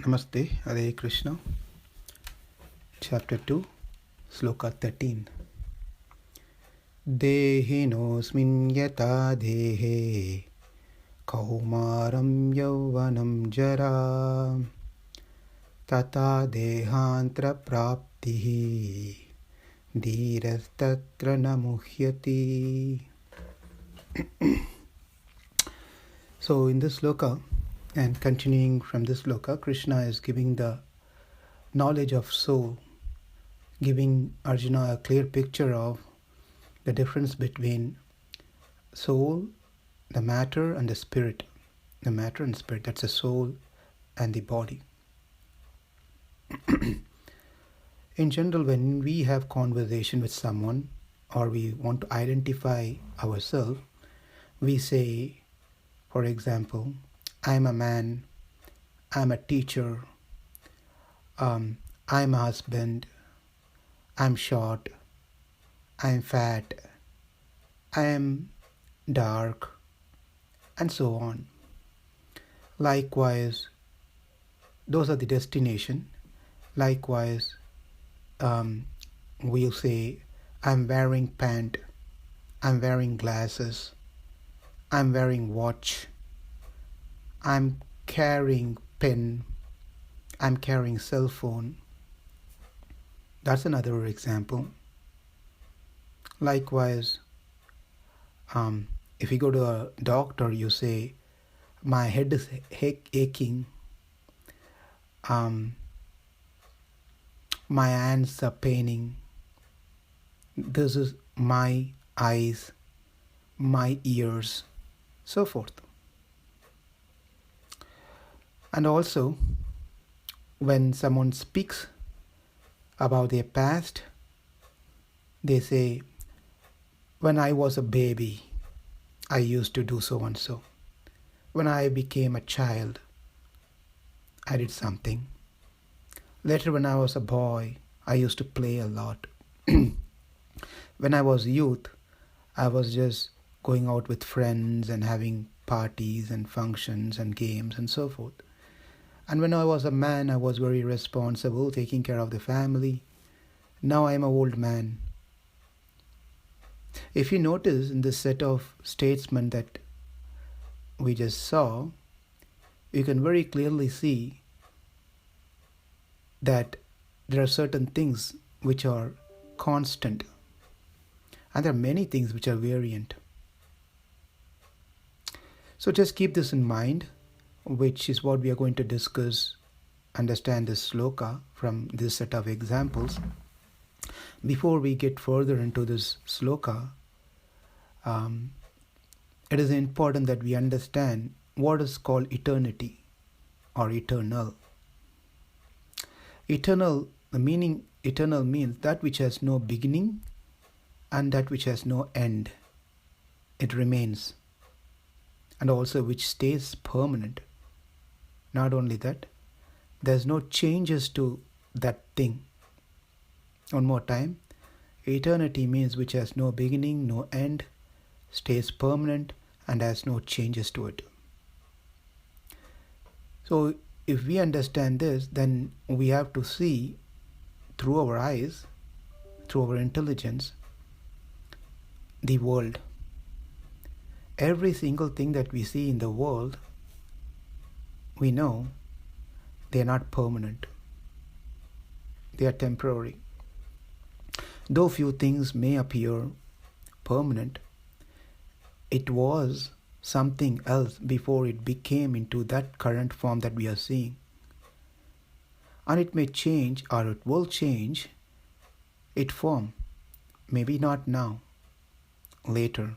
Namaste, Hare Krishna. Chapter 2, Sloka 13. Dehino smin yathā dehe, kaumāraṁ yauvanam jarā, tathā dehāntara-prāptiḥ, dhīras tatra na muhyati. So in this sloka, and continuing from this sloka, Krishna is giving the knowledge of soul, giving Arjuna a clear picture of the difference between soul, the matter, and the spirit. The matter and spirit, that's the soul and the body. In general, when we have conversation with someone or we want to identify ourselves, we say, for example, I'm a man, I'm a teacher, I'm a husband, I'm short, I'm fat, I am dark, and so on. Likewise, those are the destination. Likewise, we'll say, I'm wearing pant, I'm wearing glasses, I'm wearing watch, I'm carrying pen, I'm carrying cell phone. That's another example. Likewise, if you go to a doctor, you say, my head is aching, my hands are paining, this is my eyes, my ears, so forth. And also, when someone speaks about their past, they say, when I was a baby, I used to do so and so. When I became a child, I did something. Later, when I was a boy, I used to play a lot. When I was youth, I was just going out with friends and having parties and functions and games and so forth. And when I was a man, I was very responsible, taking care of the family. Now I am an old man. If you notice in this set of statements that we just saw, you can very clearly see that there are certain things which are constant, and there are many things which are variant. So just keep this in mind, which is what we are going to discuss, understand this sloka from this set of examples. Before we get further into this sloka, it is important that we understand what is called eternity or eternal. Eternal, the meaning eternal means that which has no beginning and that which has no end. It remains, and also which stays permanent. Not only that, there's no changes to that thing. One more time, eternity means which has no beginning, no end, stays permanent, and has no changes to it. So if we understand this, then we have to see through our eyes, through our intelligence, the world. Every single thing that we see in the world, we know they are not permanent. They are temporary. Though few things may appear permanent, it was something else before it became into that current form that we are seeing. And it may change, or it will change its form. Maybe not now, later.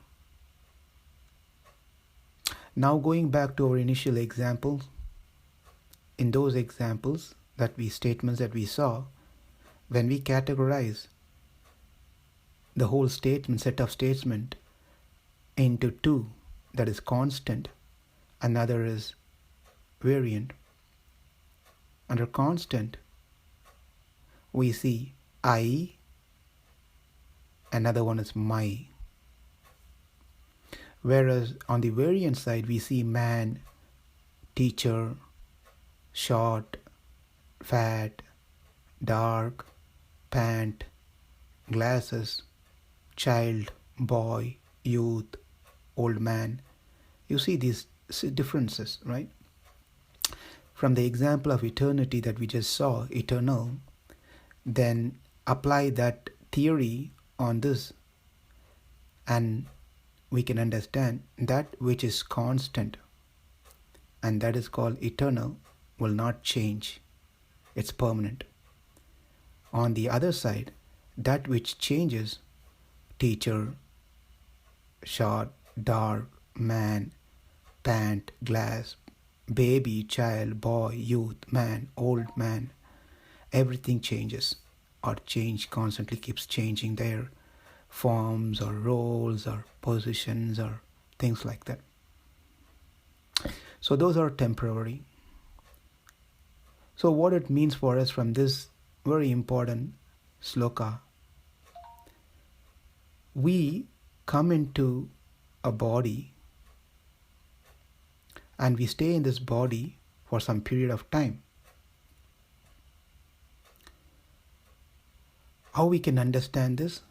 Now going back to our initial examples, in those examples statements that we saw, when we categorize the whole set of statement into two, that is constant, another is variant. Under constant, we see I, another one is my. Whereas on the variant side, we see man, teacher, short, fat, dark, pant, glasses, child, boy, youth, old man. You see these differences, right? From the example of eternity that we just saw, eternal, then apply that theory on this, and we can understand that which is constant, and that is called eternal, will not change. It's permanent. On the other side, that which changes, teacher, short, dark, man, pant, glass, baby, child, boy, youth, man, old man, everything changes, or change constantly keeps changing their forms or roles or positions or things like that. So those are temporary. So what it means for us from this very important sloka, we come into a body and we stay in this body for some period of time. How we can understand this?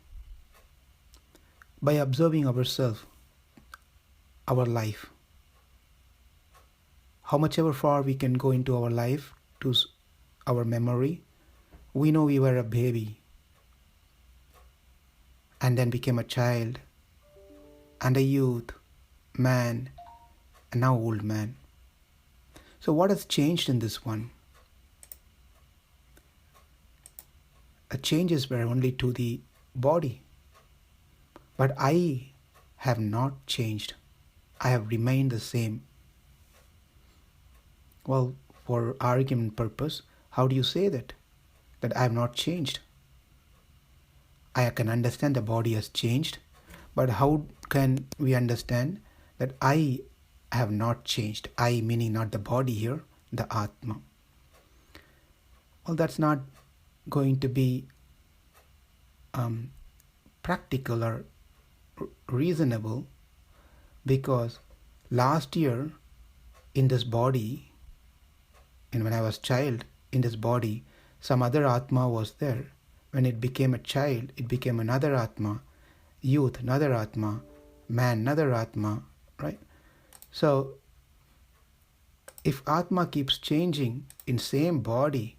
By observing ourselves, our life. How much ever far we can go into our life, to our memory, we know we were a baby and then became a child and a youth, man, and now old man. So what has changed in this one? The changes were only to the body. But I have not changed. I have remained the same. Well, for argument purpose, how do you say that? That I have not changed. I can understand the body has changed, but how can we understand that I have not changed? I meaning not the body here, the Atma. Well, that's not going to be practical or reasonable, because last year in this body, and when I was child in this body, some other Atma was there. When it became a child, it became another Atma, youth, another Atma, man, another Atma, right? So if Atma keeps changing in same body,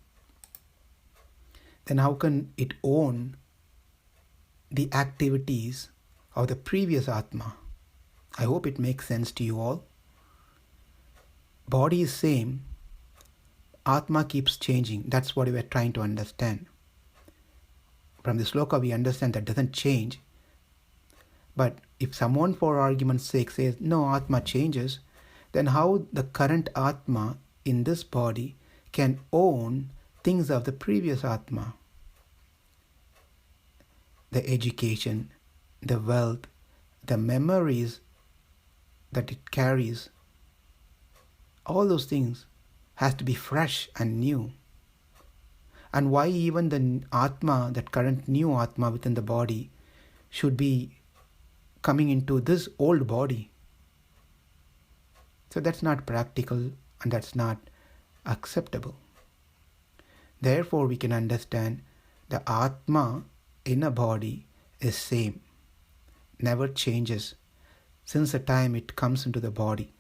then how can it own the activities of the previous Atma? I hope it makes sense to you all. Body is same, Atma keeps changing. That's what we are trying to understand. From the sloka we understand that doesn't change. But if someone for argument's sake says, no, Atma changes, then how the current Atma in this body can own things of the previous Atma? The education, the wealth, the memories that it carries, all those things has to be fresh and new. And why even the Atma, that current new Atma within the body, should be coming into this old body? So that's not practical and that's not acceptable. Therefore we can understand the Atma in a body is same, never changes since the time it comes into the body.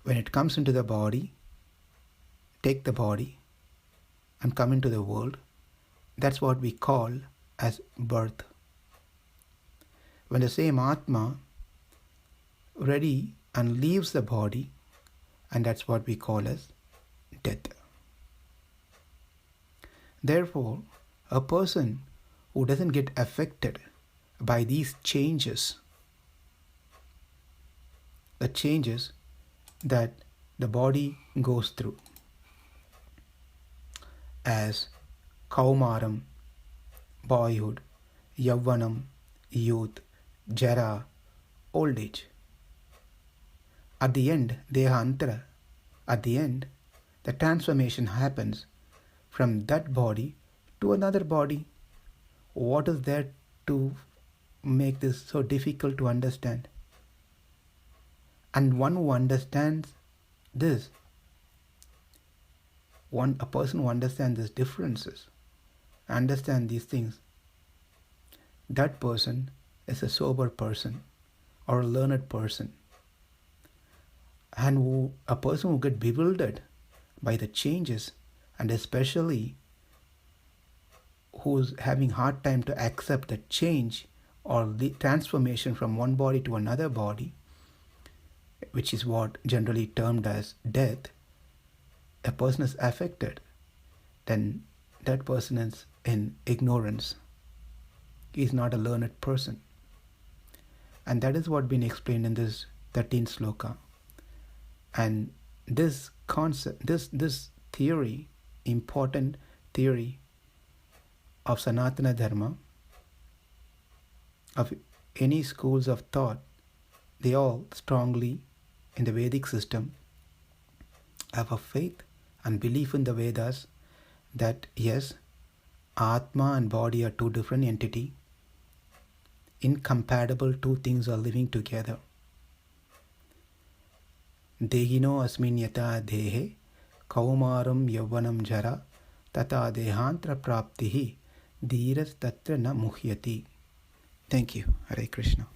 When it comes into the body, take the body and come into the world, that's what we call as birth. When the same Atma ready and leaves the body, and that's what we call as death. Therefore, a person who doesn't get affected by these changes, the changes that the body goes through, as kaumāraṁ, boyhood, yauvanam, youth, jarā, old age. At the end, deha-antara, at the end, the transformation happens from that body to another body. What is there to make this so difficult to understand? And one who understands this a person who understands these differences, understand these things, that person is a sober person or a learned person. And a person who gets bewildered by the changes, and especially who's having hard time to accept the change or the transformation from one body to another body, which is what generally termed as death, a person is affected, then that person is in ignorance. He is not a learned person. And that is what been explained in this 13th sloka. And this concept, this theory, important theory of Sanatana Dharma, of any schools of thought, they all strongly in the Vedic system have a faith and belief in the Vedas that yes, Atma and body are two different entities. Incompatible two things are living together. Dehino asmin yathā dehe, kaumāraṁ yauvanam jarā, tathā dehāntara-prāptiḥ, dhīras tatra na muhyati. Thank you. Hare Krishna.